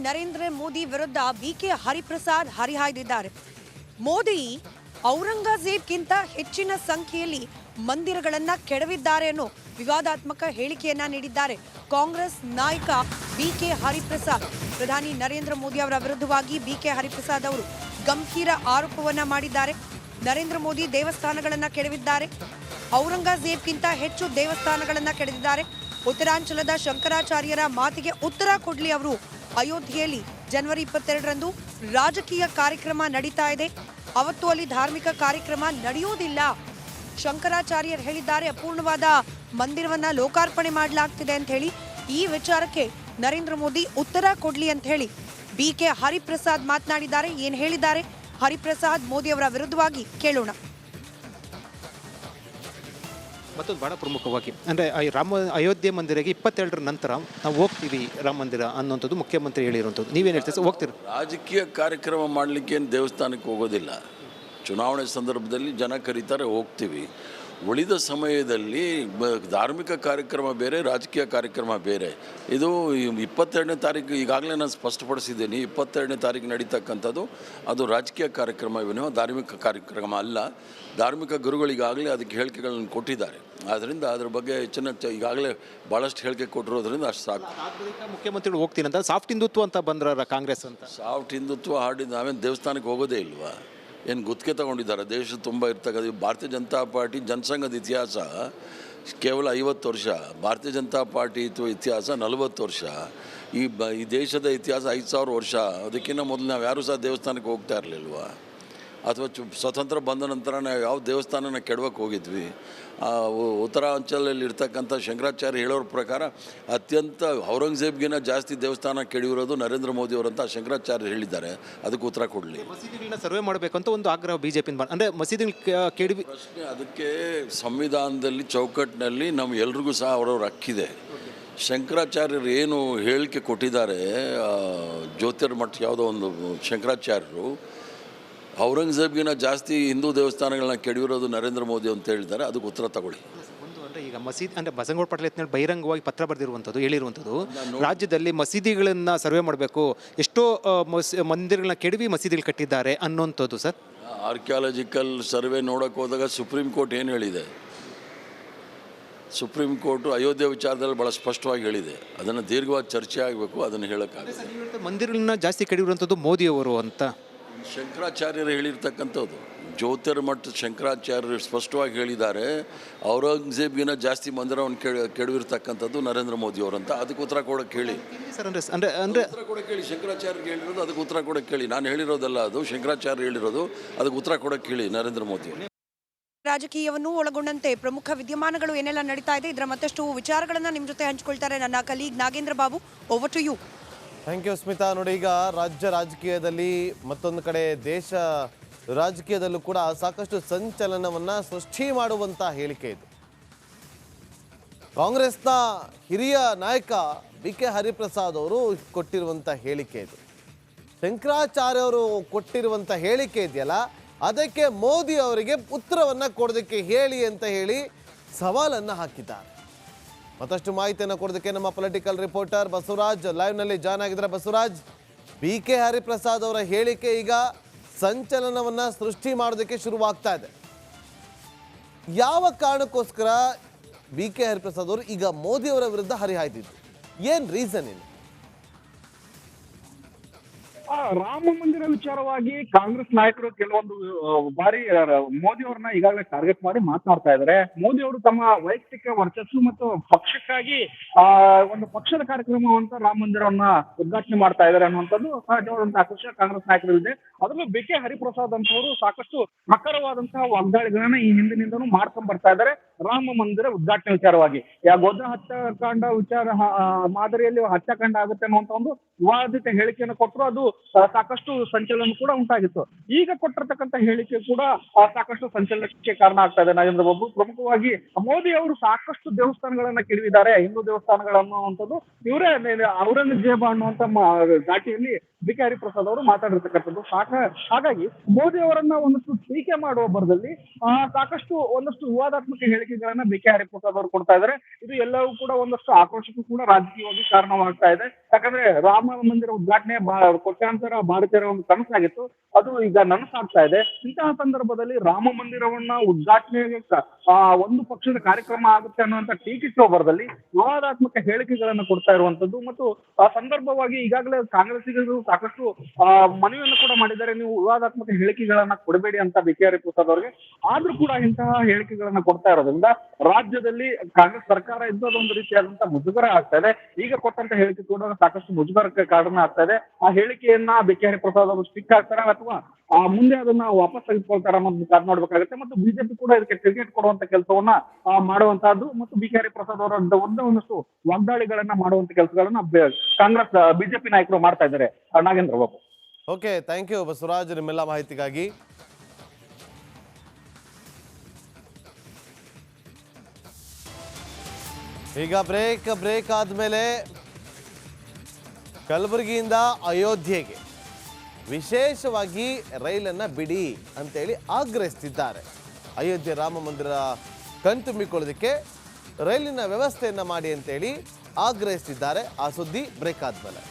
ನರೇಂದ್ರ ಮೋದಿ ವಿರುದ್ಧ ಬಿಕೆ ಹರಿಪ್ರಸಾದ್ ಹರಿಹಾಯ್ದಿದ್ದಾರೆ. ಮೋದಿ ಔರಂಗಜೇಬ್ಗಿಂತ ಹೆಚ್ಚಿನ ಸಂಖ್ಯೆಯಲ್ಲಿ ಮಂದಿರಗಳನ್ನ ಕೆಡವಿದ್ದಾರೆ ಅನ್ನೋ ವಿವಾದಾತ್ಮಕ ಹೇಳಿಕೆಯನ್ನ ನೀಡಿದ್ದಾರೆ ಕಾಂಗ್ರೆಸ್ ನಾಯಕ ಬಿಕೆ ಹರಿಪ್ರಸಾದ್. ಪ್ರಧಾನಿ ನರೇಂದ್ರ ಮೋದಿ ಅವರ ವಿರುದ್ಧವಾಗಿ ಬಿಕೆ ಹರಿಪ್ರಸಾದ್ ಅವರು ಗಂಭೀರ ಆರೋಪವನ್ನ ಮಾಡಿದ್ದಾರೆ. ನರೇಂದ್ರ ಮೋದಿ ದೇವಸ್ಥಾನಗಳನ್ನ ಕೆಡವಿದ್ದಾರೆ, ಔರಂಗಜೇಬ್ಗಿಂತ ಹೆಚ್ಚು ದೇವಸ್ಥಾನಗಳನ್ನ ಕೆಡವಿದ್ದಾರೆ. ಉತ್ತರಾಂಚಲದ ಶಂಕರಾಚಾರ್ಯರ ಮಾತಿಗೆ ಉತ್ತರ ಕೊಡ್ಲಿ ಅವರು. ಅಯೋಧ್ಯೆಯಲ್ಲಿ ಜನವರಿ 22ರಂದು ರಾಜಕೀಯ ಕಾರ್ಯಕ್ರಮ ನಡೀತಾ ಇದೆ, ಅವತ್ತು ಅಲ್ಲಿ ಧಾರ್ಮಿಕ ಕಾರ್ಯಕ್ರಮ ನಡೆಯುವುದಿಲ್ಲ. ಶಂಕರಾಚಾರ್ಯರು ಹೇಳಿದ್ದಾರೆ ಅಪೂರ್ಣವಾದ ಮಂದಿರವನ್ನ ಲೋಕಾರ್ಪಣೆ ಮಾಡಲಾಗ್ತಿದೆ ಅಂತ ಹೇಳಿ. ಈ ವಿಚಾರಕ್ಕೆ ನರೇಂದ್ರ ಮೋದಿ ಉತ್ತರ ಕೊಡ್ಲಿ ಅಂತ ಹೇಳಿ ಬಿಕೆ ಹರಿಪ್ರಸಾದ್ ಮಾತನಾಡಿದ್ದಾರೆ. ಏನ್ ಹೇಳಿದ್ದಾರೆ ಹರಿಪ್ರಸಾದ್ ಮೋದಿ ಅವರ ವಿರುದ್ಧವಾಗಿ ಕೇಳೋಣ. ಮತ್ತೊಂದು ಬಹಳ ಪ್ರಮುಖವಾಗಿ ಅಂದರೆ ಅಯೋಧ್ಯೆ ಮಂದಿರಕ್ಕೆ 22ರ ನಂತರ ನಾವು ಹೋಗ್ತೀವಿ ರಾಮ ಮಂದಿರ ಅನ್ನೋಂಥದ್ದು ಮುಖ್ಯಮಂತ್ರಿ ಹೇಳಿರುವಂಥದ್ದು. ನೀವೇನು ಹೇಳ್ತೀವಿ? ಹೋಗ್ತೀರಿ? ರಾಜಕೀಯ ಕಾರ್ಯಕ್ರಮ ಮಾಡಲಿಕ್ಕೆ ಏನು ದೇವಸ್ಥಾನಕ್ಕೆ ಹೋಗೋದಿಲ್ಲ. ಚುನಾವಣೆ ಸಂದರ್ಭದಲ್ಲಿ ಜನ ಕರೀತಾರೆ, ಹೋಗ್ತೀವಿ. ಉಳಿದ ಸಮಯದಲ್ಲಿ ಧಾರ್ಮಿಕ ಕಾರ್ಯಕ್ರಮ ಬೇರೆ, ರಾಜಕೀಯ ಕಾರ್ಯಕ್ರಮ ಬೇರೆ. ಇದು 22ನೇ ತಾರೀಕು ಈಗಾಗಲೇ ನಾನು ಸ್ಪಷ್ಟಪಡಿಸಿದ್ದೀನಿ. 22ನೇ ತಾರೀಕು ನಡೀತಕ್ಕಂಥದ್ದು ಅದು ರಾಜಕೀಯ ಕಾರ್ಯಕ್ರಮವೇನೋ, ಧಾರ್ಮಿಕ ಕಾರ್ಯಕ್ರಮ ಅಲ್ಲ. ಧಾರ್ಮಿಕ ಗುರುಗಳು ಈಗಾಗಲೇ ಅದಕ್ಕೆ ಹೇಳಿಕೆಗಳನ್ನು ಕೊಟ್ಟಿದ್ದಾರೆ. ಆದ್ದರಿಂದ ಅದ್ರ ಬಗ್ಗೆ ಈಗಾಗಲೇ ಭಾಳಷ್ಟು ಹೇಳಿಕೆ ಕೊಟ್ಟಿರೋದ್ರಿಂದ ಅಷ್ಟು ಸಾಕು. ಮುಖ್ಯಮಂತ್ರಿಗಳು ಹೋಗ್ತೀನಿ ಅಂತ ಸಾಫ್ಟ್ ಹಿಂದುತ್ವ ಅಂತ ಬಂದ್ರ ಕಾಂಗ್ರೆಸ್ ಅಂತ. ಸಾಫ್ಟ್ ಹಿಂದುತ್ವ ಹಾಡಿದ ನಾವೇನು ದೇವಸ್ಥಾನಕ್ಕೆ ಹೋಗೋದೇ ಇಲ್ವಾ? ಏನು ಗುತ್ತಿಗೆ ತಗೊಂಡಿದ್ದಾರೆ? ದೇಶ ತುಂಬ ಇರ್ತಕ್ಕಂಥ ಭಾರತೀಯ ಜನತಾ ಪಾರ್ಟಿ ಜನಸಂಘದ ಇತಿಹಾಸ ಕೇವಲ 50 ವರ್ಷ, ಭಾರತೀಯ ಜನತಾ ಪಾರ್ಟಿ ಇತಿಹಾಸ 40 ವರ್ಷ, ಈ ದೇಶದ ಇತಿಹಾಸ 5000 ವರ್ಷ. ಅದಕ್ಕಿಂತ ಮೊದಲು ನಾವು ಯಾರೂ ಸಹ ದೇವಸ್ಥಾನಕ್ಕೆ ಹೋಗ್ತಾ ಇರಲಿಲ್ವಾ? ಅಥವಾ ಸ್ವತಂತ್ರ ಬಂದ ನಂತರ ನಾವು ಯಾವ ದೇವಸ್ಥಾನನ ಕೆಡವಕ್ಕೆ ಹೋಗಿದ್ವಿ? ಉತ್ತರಾಂಚಲಲ್ಲಿ ಇರ್ತಕ್ಕಂಥ ಶಂಕರಾಚಾರ್ಯ ಹೇಳೋರ ಪ್ರಕಾರ ಅತ್ಯಂತ ಔರಂಗಜೇಬ್ಗಿನ ಜಾಸ್ತಿ ದೇವಸ್ಥಾನ ಕೆಡವಿರೋದು ನರೇಂದ್ರ ಮೋದಿ ಅವರಂತ ಶಂಕರಾಚಾರ್ಯ ಹೇಳಿದ್ದಾರೆ. ಅದಕ್ಕೆ ಉತ್ತರ ಕೊಡಲಿ. ಮಸೀದಿಗಳನ್ನ ಸರ್ವೆ ಮಾಡಬೇಕಂತ ಒಂದು ಆಗ್ರಹ ಬಿಜೆಪಿ ಅಂದರೆ ಮಸೀದಿಗಳು ಕೆಡವಿ ಪ್ರಶ್ನೆ. ಅದಕ್ಕೆ ಸಂವಿಧಾನದಲ್ಲಿ ಚೌಕಟ್ಟಿನಲ್ಲಿ ನಮ್ಮ ಎಲ್ರಿಗೂ ಸಹ ಅವರವ್ರ ಹಕ್ಕಿದೆ. ಶಂಕರಾಚಾರ್ಯರು ಏನು ಹೇಳಿಕೆ ಕೊಟ್ಟಿದ್ದಾರೆ, ಜ್ಯೋತಿರ್ಮಠ ಯಾವುದೋ ಒಂದು ಶಂಕರಾಚಾರ್ಯರು ಔರಂಗಜೇಬ್ಗಿನ ಜಾಸ್ತಿ ಹಿಂದೂ ದೇವಸ್ಥಾನಗಳನ್ನ ಕೆಡವಿರೋದು ನರೇಂದ್ರ ಮೋದಿ ಅಂತ ಹೇಳಿದ್ದಾರೆ. ಅದಕ್ಕೆ ಉತ್ತರ ತಗೊಳ್ಳಿ. ಒಂದು ಅಂದರೆ ಈಗ ಮಸೀದಿ ಅಂದರೆ ಬಸವನಗೌಡ ಪಾಟೀಲ್ ಯತ್ನಾಳ್ ಬಹಿರಂಗವಾಗಿ ಪತ್ರ ಬರೆದಿರುವಂಥದ್ದು, ಹೇಳಿರುವಂಥದ್ದು ರಾಜ್ಯದಲ್ಲಿ ಮಸೀದಿಗಳನ್ನು ಸರ್ವೆ ಮಾಡಬೇಕು, ಎಷ್ಟೋ ಮಂದಿರಗಳನ್ನ ಕೆಡವಿ ಮಸೀದಿಗಳು ಕಟ್ಟಿದ್ದಾರೆ ಅನ್ನೋಂಥದ್ದು. ಸರ್, ಆರ್ಕಿಯಾಲಜಿಕಲ್ ಸರ್ವೆ ನೋಡೋಕೆ ಹೋದಾಗ ಸುಪ್ರೀಂ ಕೋರ್ಟ್ ಏನು ಹೇಳಿದೆ? ಸುಪ್ರೀಂ ಕೋರ್ಟು ಅಯೋಧ್ಯೆ ವಿಚಾರದಲ್ಲಿ ಭಾಳ ಸ್ಪಷ್ಟವಾಗಿ ಹೇಳಿದೆ. ಅದನ್ನು ದೀರ್ಘವಾಗಿ ಚರ್ಚೆ ಆಗಬೇಕು, ಅದನ್ನು ಹೇಳೋಕ್ಕಾಗಲ್ಲ. ಮಂದಿರಗಳನ್ನ ಜಾಸ್ತಿ ಕೆಡವಿರುವಂಥದ್ದು ಮೋದಿಯವರು ಅಂತ ಶಂಕರಾಚಾರ್ಯರು ಹೇಳಿರ್ತಕ್ಕಂಥದ್ದು. ಜ್ಯೋತಿರ್ಮಠ ಶಂಕರಾಚಾರ್ಯರು ಸ್ಪಷ್ಟವಾಗಿ ಹೇಳಿದ್ದಾರೆ, ಔರಂಗಜೇಬ್ಗಿನ ಜಾಸ್ತಿ ಮಂದಿರವನ್ನು ಕೆಡವಿರ್ತಕ್ಕಂಥದ್ದು ನರೇಂದ್ರ ಮೋದಿ ಅವರಂತ. ಅದಕ್ಕೆ ಉತ್ತರ ಕೊಡೋಕೆ ಹೇಳಿ ಸರ್. ಅಂದರೆ ಉತ್ತರ ಕೊಡೋಕೆ ಹೇಳಿ. ಶಂಕರಾಚಾರ್ಯರು ಹೇಳಿರೋದು ಅದಕ್ಕೆ ಉತ್ತರ ಕೊಡೋಕೆ ಹೇಳಿ. ನಾನು ಹೇಳಿರೋದಲ್ಲ, ಅದು ಶಂಕರಾಚಾರ್ಯ ಹೇಳಿರೋದು. ಅದಕ್ಕೆ ಉತ್ತರ ಕೊಡೋಕೆ ಹೇಳಿ ನರೇಂದ್ರ ಮೋದಿ. ರಾಜಕೀಯವನ್ನು ಒಳಗೊಂಡಂತೆ ಪ್ರಮುಖ ವಿದ್ಯಮಾನಗಳು ಏನೆಲ್ಲ ನಡೀತಾ ಇದೆ, ಇದರ ಮತ್ತಷ್ಟು ವಿಚಾರಗಳನ್ನ ನಿಮ್ಮ ಜೊತೆ ಹಂಚಿಕೊಳ್ತಾರೆ ನನ್ನ colleague Nagendra Babu. Over to you. Thank you Smita. ನೋಡಿ, ಈಗ ರಾಜ್ಯ ರಾಜಕೀಯದಲ್ಲಿ ಮತ್ತೊಂದು ಕಡೆ ದೇಶ ರಾಜಕೀಯದಲ್ಲೂ ಕೂಡ ಸಾಕಷ್ಟು ಸಂಚಲನವನ್ನು ಸೃಷ್ಟಿ ಮಾಡುವಂಥ ಹೇಳಿಕೆ ಇದು. ಕಾಂಗ್ರೆಸ್ನ ಹಿರಿಯ ನಾಯಕ ಬಿಕೆ ಹರಿಪ್ರಸಾದ್ ಅವರು ಕೊಟ್ಟಿರುವಂಥ ಹೇಳಿಕೆ ಇದು. ಶಂಕರಾಚಾರ್ಯ ಅವರು ಕೊಟ್ಟಿರುವಂಥ ಹೇಳಿಕೆ ಇದೆಯಲ್ಲ, ಅದಕ್ಕೆ ಮೋದಿ ಅವರಿಗೆ ಉತ್ತರವನ್ನು ಕೊಡೋದಕ್ಕೆ ಹೇಳಿ ಅಂತ ಹೇಳಿ ಸವಾಲನ್ನು ಹಾಕಿದ್ದಾರೆ. ಮತ್ತಷ್ಟು ಮಾಹಿತಿಯನ್ನು ಕೊಡೋದಕ್ಕೆ ನಮ್ಮ ಪೊಲಿಟಿಕಲ್ ರಿಪೋರ್ಟರ್ ಬಸವರಾಜ್ ಲೈವ್ನಲ್ಲಿ ಜಾಯ್ನ್ ಆಗಿದ್ದಾರೆ. ಬಸವರಾಜ್, ಬಿಕೆ ಹರಿಪ್ರಸಾದ್ ಅವರ ಹೇಳಿಕೆ ಈಗ ಸಂಚಲನವನ್ನು ಸೃಷ್ಟಿ ಮಾಡೋದಕ್ಕೆ ಶುರುವಾಗ್ತಾ ಇದೆ. ಯಾವ ಕಾರಣಕ್ಕೋಸ್ಕರ ಬಿಕೆ ಹರಿಪ್ರಸಾದ್ ಅವರು ಈಗ ಮೋದಿ ಅವರ ವಿರುದ್ಧ ಹರಿಹಾಯ್ದಿದ್ರು? ಏನು ರೀಸನ್ ಏನು? ರಾಮ ಮಂದಿರ ವಿಚಾರವಾಗಿ ಕಾಂಗ್ರೆಸ್ ನಾಯಕರು ಕೆಲವೊಂದು ಬಾರಿ ಮೋದಿ ಅವ್ರನ್ನ ಈಗಾಗಲೇ ಟಾರ್ಗೆಟ್ ಮಾಡಿ ಮಾತನಾಡ್ತಾ ಇದ್ದಾರೆ. ಮೋದಿ ಅವರು ತಮ್ಮ ವೈಯಕ್ತಿಕ ವರ್ಚಸ್ಸು ಮತ್ತು ಪಕ್ಷಕ್ಕಾಗಿ ಒಂದು ಪಕ್ಷದ ಕಾರ್ಯಕ್ರಮವಂತ ರಾಮ ಮಂದಿರವನ್ನ ಉದ್ಘಾಟನೆ ಮಾಡ್ತಾ ಇದ್ದಾರೆ ಅನ್ನುವಂಥದ್ದು ಸಹಜವಾದಂತಹ ಆಕ್ರೋಶ ಕಾಂಗ್ರೆಸ್ ನಾಯಕರಲ್ಲಿದೆ. ಅದರಲ್ಲೂ ಬಿಕೆ ಹರಿಪ್ರಸಾದ್ ಅಂತವರು ಸಾಕಷ್ಟು ಪ್ರಖರವಾದಂತಹ ವಾಗ್ದಾಳಿಗಳನ್ನ ಈ ಹಿಂದಿನಿಂದನೂ ಮಾಡ್ಕೊಂಡ್ ಬರ್ತಾ ಇದ್ದಾರೆ ರಾಮ ಮಂದಿರ ಉದ್ಘಾಟನೆ ವಿಚಾರವಾಗಿ. ಗೋಧನ ಹತ್ಯಾಕಾಂಡ ವಿಚಾರ ಮಾದರಿಯಲ್ಲಿ ಹತ್ಯಾಕಾಂಡ ಆಗುತ್ತೆ ಅನ್ನುವಂತ ಒಂದು ವಿವಾದಿತ ಹೇಳಿಕೆಯನ್ನು ಕೊಟ್ಟರು. ಅದು ಸಾಕಷ್ಟು ಸಂಚಲನ ಕೂಡ ಉಂಟಾಗಿತ್ತು. ಈಗ ಕೊಟ್ಟಿರ್ತಕ್ಕಂಥ ಹೇಳಿಕೆ ಕೂಡ ಸಾಕಷ್ಟು ಸಂಚಲನಕ್ಕೆ ಕಾರಣ ಆಗ್ತಾ ಇದೆ ನಾಗೇಂದ್ರ ಬಾಬು. ಪ್ರಮುಖವಾಗಿ ಮೋದಿ ಅವರು ಸಾಕಷ್ಟು ದೇವಸ್ಥಾನಗಳನ್ನ ಕೆಡವಿದ್ದಾರೆ, ಹಿಂದೂ ದೇವಸ್ಥಾನಗಳನ್ನುವಂಥದ್ದು ಇವರೇ ಔರಂಗಜೇಬ ಅನ್ನುವಂತ ಘಾಟಿಯಲ್ಲಿ ಬಿಕೆ ಹರಿಪ್ರಸಾದ್ ಅವರು ಮಾತಾಡಿರ್ತಕ್ಕಂಥದ್ದು. ಹಾಗಾಗಿ ಮೋದಿ ಅವರನ್ನ ಒಂದಷ್ಟು ಟೀಕೆ ಮಾಡುವ ಬರದಲ್ಲಿ ಸಾಕಷ್ಟು ಒಂದಷ್ಟು ವಿವಾದಾತ್ಮಕ ಹೇಳಿಕೆ ಹೇಳಿಕೆಗಳನ್ನ ಬಿ ಕೆ ಹರಿಪ್ರಸಾದ್ ಅವರು ಕೊಡ್ತಾ ಇದ್ದಾರೆ. ಇದು ಎಲ್ಲವೂ ಕೂಡ ಒಂದಷ್ಟು ಆಕ್ರೋಶಕ್ಕೂ ಕೂಡ ರಾಜಕೀಯವಾಗಿ ಕಾರಣವಾಗ್ತಾ ಇದೆ. ಯಾಕಂದ್ರೆ ರಾಮ ಮಂದಿರ ಉದ್ಘಾಟನೆ ಕೋಟ್ಯಾಂತರ ಭಾರತೀಯರ ಒಂದು ಕನಸಾಗಿತ್ತು, ಅದು ಈಗ ನನಸಾಗ್ತಾ ಇದೆ. ಇಂತಹ ಸಂದರ್ಭದಲ್ಲಿ ರಾಮ ಮಂದಿರವನ್ನ ಉದ್ಘಾಟನೆಗೆ ಒಂದು ಪಕ್ಷದ ಕಾರ್ಯಕ್ರಮ ಆಗುತ್ತೆ ಅನ್ನುವಂತ ಟೀಕಿಸುವವರದಲ್ಲಿ ವಿವಾದಾತ್ಮಕ ಹೇಳಿಕೆಗಳನ್ನ ಕೊಡ್ತಾ ಇರುವಂತದ್ದು. ಮತ್ತು ಆ ಸಂದರ್ಭವಾಗಿ ಈಗಾಗಲೇ ಕಾಂಗ್ರೆಸ್ಸಿಗರು ಸಾಕಷ್ಟು ಮನವಿಯನ್ನು ಕೂಡ ಮಾಡಿದ್ದಾರೆ, ನೀವು ವಿವಾದಾತ್ಮಕ ಹೇಳಿಕೆಗಳನ್ನ ಕೊಡಬೇಡಿ ಅಂತ ಬಿ ಕೆ ಹರಿಪ್ರಸಾದ್ ಅವರಿಗೆ. ಆದ್ರೂ ಕೂಡ ಇಂತಹ ಹೇಳಿಕೆಗಳನ್ನ ಕೊಡ್ತಾ ಇರೋದ್ರಿಂದ ರಾಜ್ಯದಲ್ಲಿ ಕಾಂಗ್ರೆಸ್ ಸರ್ಕಾರ ಇದ್ದದೊಂದು ರೀತಿಯಾದಂತಹ ಮುಜುಗರ ಆಗ್ತಾ ಇದೆ. ಈಗ ಕೊಟ್ಟಂತ ಹೇಳಿಕೆ ಕೂಡ ಸಾಕಷ್ಟು ಮುಜುಗರಕ್ಕೆ ಕಾರಣ ಆಗ್ತಾ ಇದೆ. ಆ ಹೇಳಿಕೆಯನ್ನ ಬಿ ಕೆ ಹರಿಪ್ರಸಾದ್ ಅವರು ಸ್ಟಿಕ್ ಆಗ್ತಾರ ಅಥವಾ ಮುಂದೆ ಅದನ್ನ ವಾಪಸ್ ತೆಗೆದುಕೊಳ್ತಾರ ಅನ್ನೋದು ಕಾದ್ ನೋಡ್ಬೇಕಾಗುತ್ತೆ. ಮತ್ತು ಬಿಜೆಪಿ ಕೂಡ ಇದಕ್ಕೆ ಟಿಕೆಟ್ ಕೊಡುವಂತ ಕೆಲಸವನ್ನ ಮಾಡುವಂತಹದ್ದು ಮತ್ತು ಬಿ ಕೆ ಹರಿಪ್ರಸಾದ್ ಅವರ ಒಂದಷ್ಟು ವಾಗ್ದಾಳಿಗಳನ್ನ ಮಾಡುವಂತ ಕೆಲಸಗಳನ್ನ ಕಾಂಗ್ರೆಸ್ ಬಿಜೆಪಿ ನಾಯಕರು ಮಾಡ್ತಾ ಇದ್ದಾರೆ. Nagendra Babu. Okay, thank you Basavaraj ನಿಮ್ಮೆಲ್ಲ ಮಾಹಿತಿಗಾಗಿ. ಈಗ ಬ್ರೇಕ್ ಆದಮೇಲೆ ಕಲಬುರಗಿಯಿಂದ ಅಯೋಧ್ಯೆಗೆ ವಿಶೇಷವಾಗಿ ರೈಲನ್ನು ಬಿಡಿ ಅಂತೇಳಿ ಆಗ್ರಹಿಸ್ತಿದ್ದಾರೆ. ಅಯೋಧ್ಯೆ ರಾಮ ಮಂದಿರ ಕಣ್ತುಂಬಿಕೊಳ್ಳೋದಕ್ಕೆ ರೈಲಿನ ವ್ಯವಸ್ಥೆಯನ್ನು ಮಾಡಿ ಅಂತೇಳಿ ಆಗ್ರಹಿಸ್ತಿದ್ದಾರೆ. ಆ ಸುದ್ದಿ ಬ್ರೇಕ್ ಆದಮೇಲೆ